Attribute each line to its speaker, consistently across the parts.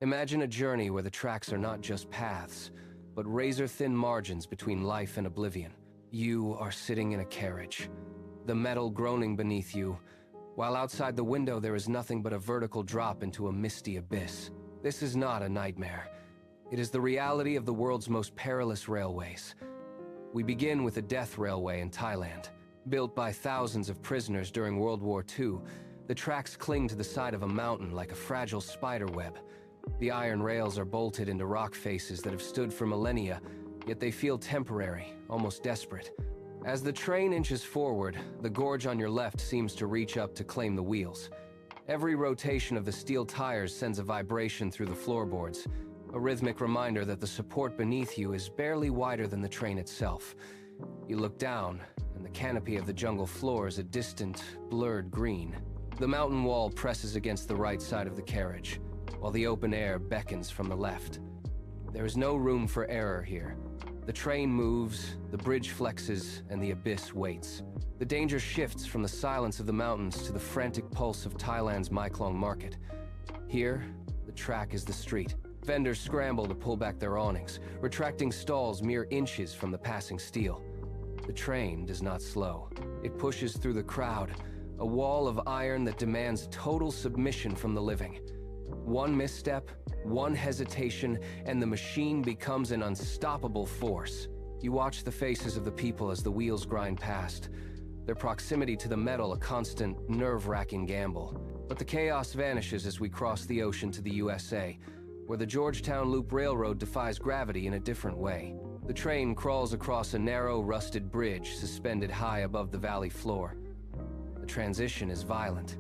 Speaker 1: Imagine a journey where the tracks are not just paths, but razor-thin margins between life and oblivion. You are sitting in a carriage, the metal groaning beneath you, while outside the window there is nothing but a vertical drop into a misty abyss. This is not a nightmare. It is the reality of the world's most perilous railways. We begin with the Death Railway in Thailand. Built by thousands of prisoners during World War II, the tracks cling to the side of a mountain like a fragile spider web. The iron rails are bolted into rock faces that have stood for millennia, yet they feel temporary, almost desperate. As the train inches forward, the gorge on your left seems to reach up to claim the wheels. Every rotation of the steel tires sends a vibration through the floorboards, a rhythmic reminder that the support beneath you is barely wider than the train itself. You look down, and the canopy of the jungle floor is a distant, blurred green. The mountain wall presses against the right side of the carriage, while the open air beckons from the left. There is no room for error here. The train moves, the bridge flexes, and the abyss waits. The danger shifts from the silence of the mountains to the frantic pulse of Thailand's Mae Klong market. Here, the track is the street. Vendors scramble to pull back their awnings, retracting stalls mere inches from the passing steel. The train does not slow. It pushes through the crowd, a wall of iron that demands total submission from the living. One misstep, one hesitation, and the machine becomes an unstoppable force. You watch the faces of the people as the wheels grind past, their proximity to the metal a constant, nerve-wracking gamble. But the chaos vanishes as we cross the ocean to the USA, where the Georgetown Loop Railroad defies gravity in a different way. The train crawls across a narrow, rusted bridge suspended high above the valley floor. The transition is violent.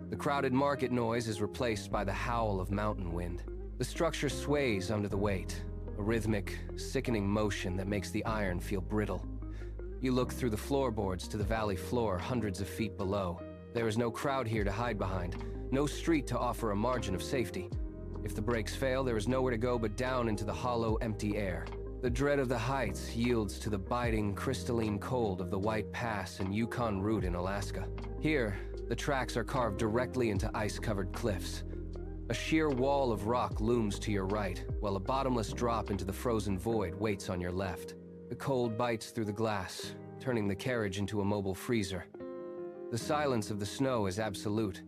Speaker 1: The crowded market noise is replaced by the howl of mountain wind. The structure sways under the weight, a rhythmic, sickening motion that makes the iron feel brittle. You look through the floorboards to the valley floor hundreds of feet below. There is no crowd here to hide behind, no street to offer a margin of safety. If the brakes fail, there is nowhere to go but down into the hollow, empty air. The dread of the heights yields to the biting, crystalline cold of the White Pass and Yukon Route in Alaska. Here, the tracks are carved directly into ice-covered cliffs. A sheer wall of rock looms to your right, while a bottomless drop into the frozen void waits on your left. The cold bites through the glass, turning the carriage into a mobile freezer. The silence of the snow is absolute,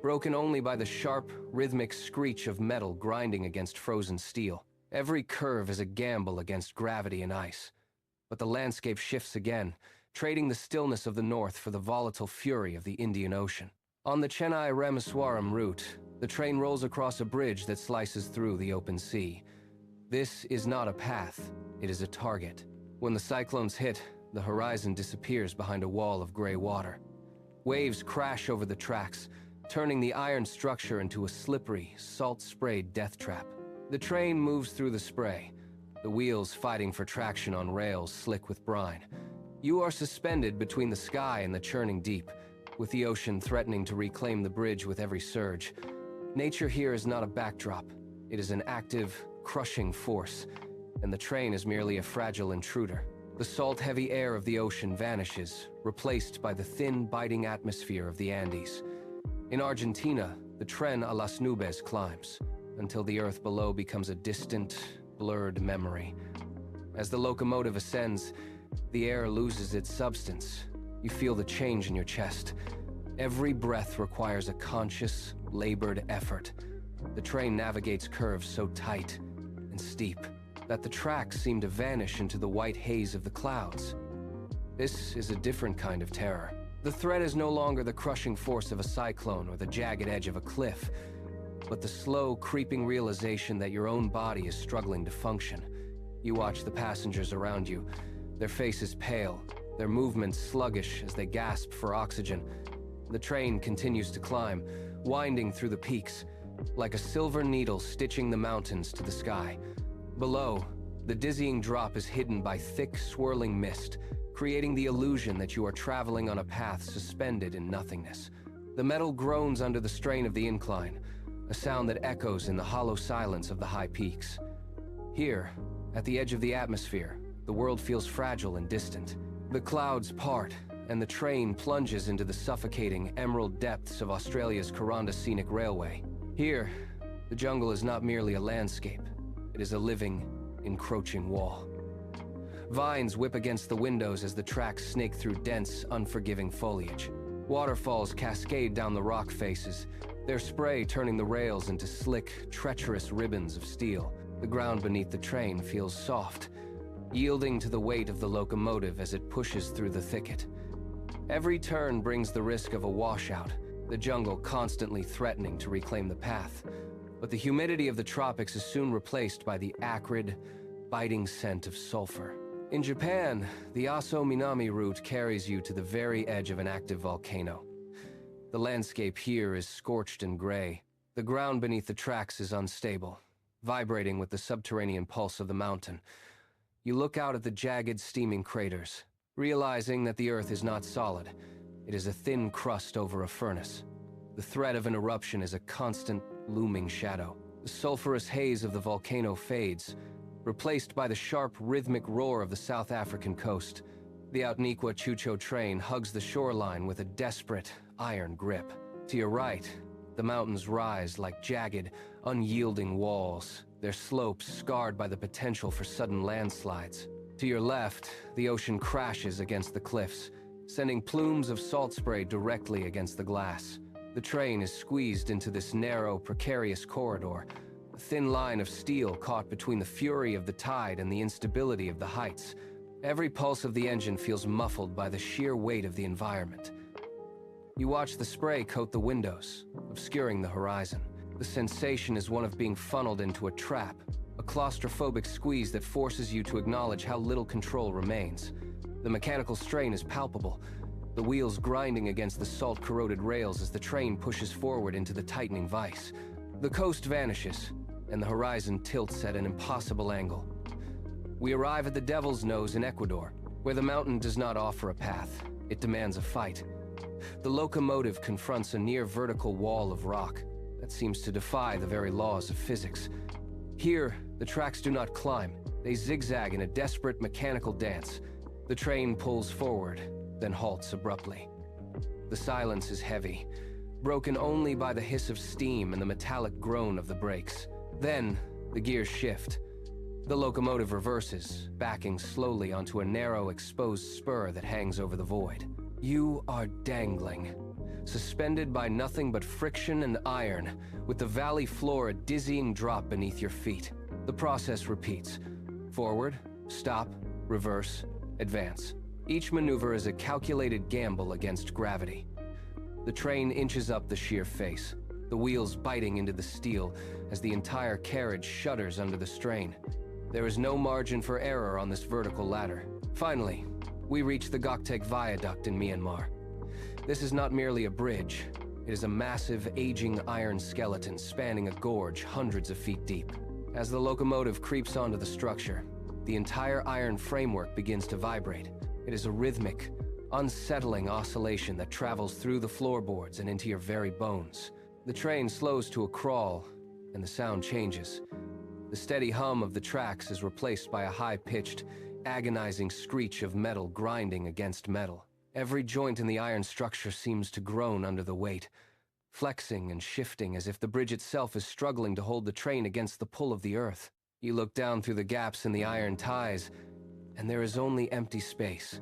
Speaker 1: broken only by the sharp, rhythmic screech of metal grinding against frozen steel. Every curve is a gamble against gravity and ice. But the landscape shifts again, trading the stillness of the north for the volatile fury of the Indian Ocean. On the Chennai-Rameswaram route, the train rolls across a bridge that slices through the open sea. This is not a path, it is a target. When the cyclones hit, the horizon disappears behind a wall of gray water. Waves crash over the tracks, turning the iron structure into a slippery, salt-sprayed death trap. The train moves through the spray, the wheels fighting for traction on rails slick with brine. You are suspended between the sky and the churning deep, with the ocean threatening to reclaim the bridge with every surge. Nature here is not a backdrop. It is an active, crushing force, and the train is merely a fragile intruder. The salt-heavy air of the ocean vanishes, replaced by the thin, biting atmosphere of the Andes. In Argentina, the Tren a las Nubes climbs, until the earth below becomes a distant, blurred memory. As the locomotive ascends, the air loses its substance. You feel the change in your chest. Every breath requires a conscious, labored effort. The train navigates curves so tight and steep that the tracks seem to vanish into the white haze of the clouds. This is a different kind of terror. The threat is no longer the crushing force of a cyclone or the jagged edge of a cliff, but the slow, creeping realization that your own body is struggling to function. You watch the passengers around you, their faces pale, their movements sluggish as they gasp for oxygen. The train continues to climb, winding through the peaks, like a silver needle stitching the mountains to the sky. Below, the dizzying drop is hidden by thick, swirling mist, creating the illusion that you are traveling on a path suspended in nothingness. The metal groans under the strain of the incline, a sound that echoes in the hollow silence of the high peaks. Here, at the edge of the atmosphere, the world feels fragile and distant. The clouds part, and the train plunges into the suffocating emerald depths of Australia's Coranda Scenic Railway. Here, The jungle is not merely a landscape. It is a living, encroaching wall. Vines whip against the windows as the tracks snake through dense, unforgiving foliage. Waterfalls cascade down the rock faces, their spray turning the rails into slick, treacherous ribbons of steel. The ground beneath the train feels soft, yielding to the weight of the locomotive as it pushes through the thicket. Every turn brings the risk of a washout, the jungle constantly threatening to reclaim the path. But the humidity of the tropics is soon replaced by the acrid, biting scent of sulfur. In Japan, the Aso Minami route carries you to the very edge of an active volcano. The landscape here is scorched and gray. The ground beneath the tracks is unstable, vibrating with the subterranean pulse of the mountain. You look out at the jagged, steaming craters, realizing that the earth is not solid. It is a thin crust over a furnace. The threat of an eruption is a constant, looming shadow. The sulfurous haze of the volcano fades, replaced by the sharp, rhythmic roar of the South African coast. The Outnikwa Chucho train hugs the shoreline with a desperate, iron grip. To your right, the mountains rise like jagged, unyielding walls, their slopes scarred by the potential for sudden landslides. To your left, the ocean crashes against the cliffs, sending plumes of salt spray directly against the glass. The train is squeezed into this narrow, precarious corridor, a thin line of steel caught between the fury of the tide and the instability of the heights. Every pulse of the engine feels muffled by the sheer weight of the environment. You watch the spray coat the windows, obscuring the horizon. The sensation is one of being funneled into a trap, a claustrophobic squeeze that forces you to acknowledge how little control remains. The mechanical strain is palpable, the wheels grinding against the salt-corroded rails as the train pushes forward into the tightening vise. The coast vanishes, and the horizon tilts at an impossible angle. We arrive at the Devil's Nose in Ecuador, where the mountain does not offer a path. It demands a fight. The locomotive confronts a near-vertical wall of rock that seems to defy the very laws of physics. Here, the tracks do not climb. They zigzag in a desperate mechanical dance. The train pulls forward, then halts abruptly. The silence is heavy, broken only by the hiss of steam and the metallic groan of the brakes. Then, the gears shift. The locomotive reverses, backing slowly onto a narrow, exposed spur that hangs over the void. You are dangling, suspended by nothing but friction and iron, with the valley floor a dizzying drop beneath your feet. The process repeats. Forward, stop, reverse, advance. Each maneuver is a calculated gamble against gravity. The train inches up the sheer face, the wheels biting into the steel as the entire carriage shudders under the strain. There is no margin for error on this vertical ladder. Finally, we reach the Goktek Viaduct in Myanmar. This is not merely a bridge. It is a massive, aging iron skeleton spanning a gorge hundreds of feet deep. As the locomotive creeps onto the structure, the entire iron framework begins to vibrate. It is a rhythmic, unsettling oscillation that travels through the floorboards and into your very bones. The train slows to a crawl, and the sound changes. The steady hum of the tracks is replaced by a high-pitched, agonizing screech of metal grinding against metal. Every joint in the iron structure seems to groan under the weight, flexing and shifting as if the bridge itself is struggling to hold the train against the pull of the earth. You look down through the gaps in the iron ties, and there is only empty space,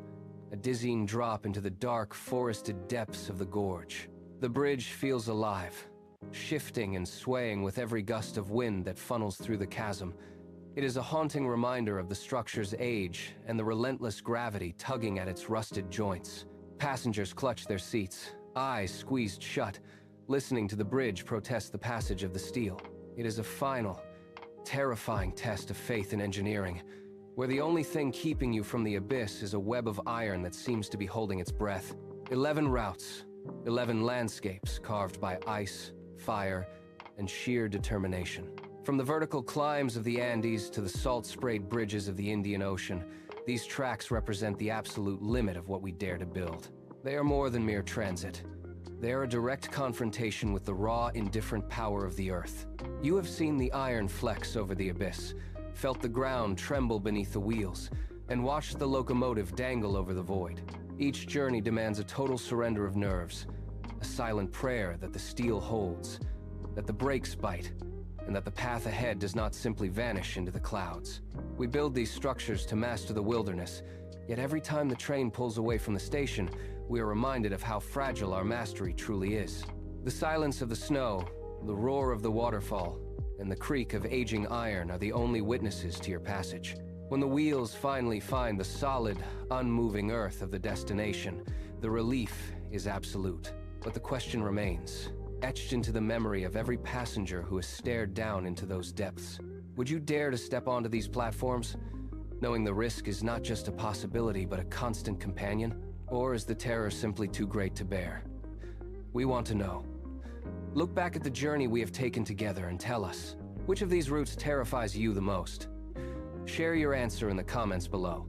Speaker 1: a dizzying drop into the dark, forested depths of the gorge. The bridge feels alive, shifting and swaying with every gust of wind that funnels through the chasm. It is a haunting reminder of the structure's age and the relentless gravity tugging at its rusted joints. Passengers clutch their seats, eyes squeezed shut, listening to the bridge protest the passage of the steel. It is a final, terrifying test of faith in engineering, where the only thing keeping you from the abyss is a web of iron that seems to be holding its breath. 11 routes, 11 landscapes carved by ice, fire, and sheer determination. From the vertical climbs of the Andes to the salt-sprayed bridges of the Indian Ocean, these tracks represent the absolute limit of what we dare to build. They are more than mere transit. They are a direct confrontation with the raw, indifferent power of the earth. You have seen the iron flex over the abyss, felt the ground tremble beneath the wheels, and watched the locomotive dangle over the void. Each journey demands a total surrender of nerves, a silent prayer that the steel holds, that the brakes bite, and that the path ahead does not simply vanish into the clouds. We build these structures to master the wilderness, yet every time the train pulls away from the station, we are reminded of how fragile our mastery truly is. The silence of the snow, the roar of the waterfall, and the creak of aging iron are the only witnesses to your passage. When the wheels finally find the solid, unmoving earth of the destination, the relief is absolute. But the question remains, etched into the memory of every passenger who has stared down into those depths. Would you dare to step onto these platforms, knowing the risk is not just a possibility but a constant companion? Or is the terror simply too great to bear? We want to know. Look back at the journey we have taken together and tell us, which of these routes terrifies you the most? Share your answer in the comments below.